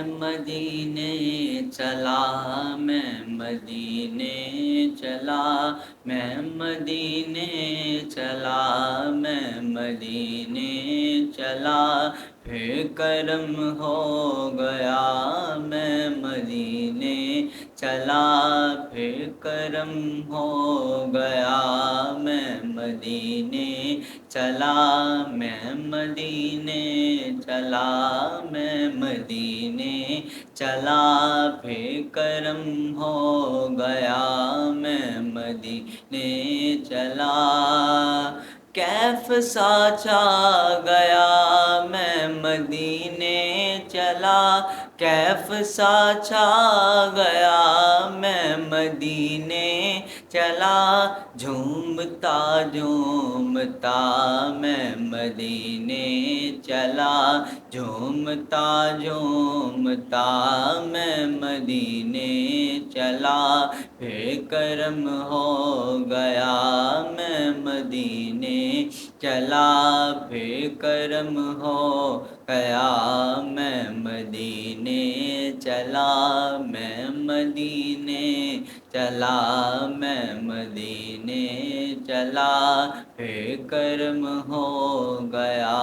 مدینے چلا، میں مدینے چلا، میں مدینے چلا، میں مدینے چلا، پھر کرم ہو گیا میں مدینے چلا، پھر کرم ہو گیا میں مدینے چلا، میں مدینے چلا، میں مدینے چلا، پھر کرم ہو گیا میں مدینے چلا، کیف سا چھا گیا میں مدینے چلا، کیف سا چھا گیا میں مدینے چلا، جھومتا جھومتا میں مدینے چلا، جھومتا جھومتا میں مدینے چلا، پھر کرم ہو گیا میں مدینے چلا، پھر کرم ہو گیا میں مدینے چلا، میں مدینے چلا، میں مدینے چلا، پھر کرم ہو گیا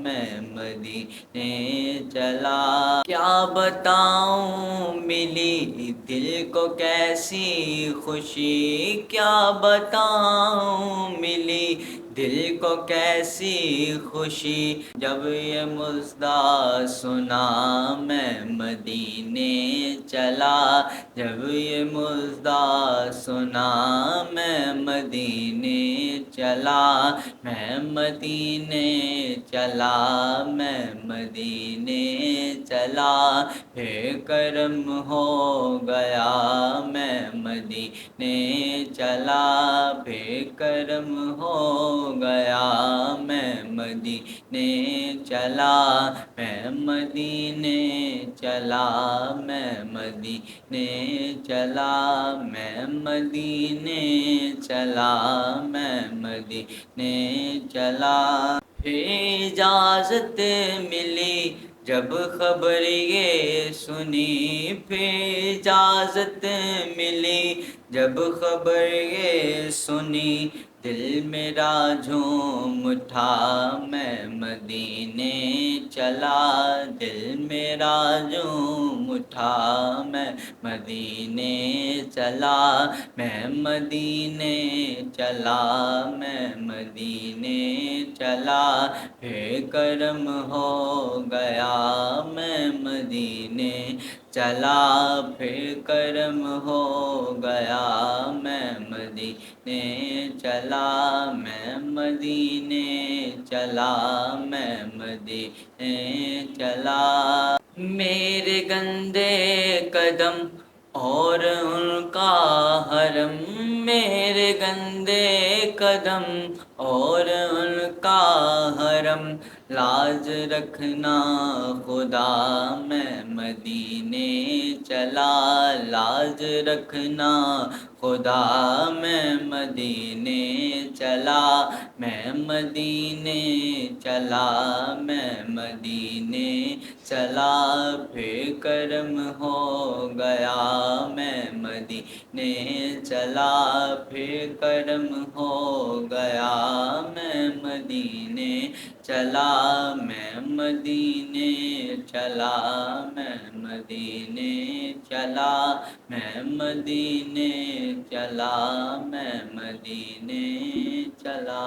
میں مدینے چلا، کیا بتاؤں ملی دل کو کیسی خوشی، کیا بتاؤں ملی دل کو کیسی خوشی، جب یہ مژدہ سنا میں مدینے چلا، جب یہ مژدہ سنا میں مدینے چلا، میں مدینے چلا، میں مدینے چلا، پھر کرم ہو گیا میں مدینے چلا، پھر کرم ہو گیا میں مدینے چلا، میں مدینے چلا، میں مدینے چلا، میں مدینے چلا، میں مدینے چلا، پھر اجازت ملی جب خبر یہ سنی، پھر اجازت ملی جب خبر یہ سنی، دل میرا جھوم اٹھا میں مدینے چلا، دل میرا جھوم اٹھا میں مدینے چلا، میں مدینے چلا، میں مدینے چلا، پھر کرم ہو گیا میں مدینے چلا، پھر کرم ہو گیا میں مدینے چلا، میں مدینے چلا، میں مدینے چلا، میرے گندے قدم اور ان کا حرم، میرے گندے قدم اور ان کا حرم، لاج رکھنا خدا میں مدینے چلا، لاج رکھنا خدا میں مدینے چلا، میں مدینے چلا، میں مدینے چلا، پھر کرم ہو گیا میں مدینے چلا، پھر کرم ہو گیا میں مدینے چلا، میں مدینے چلا، میں مدینے چلا، میں مدینے چلا، میں مدینے چلا۔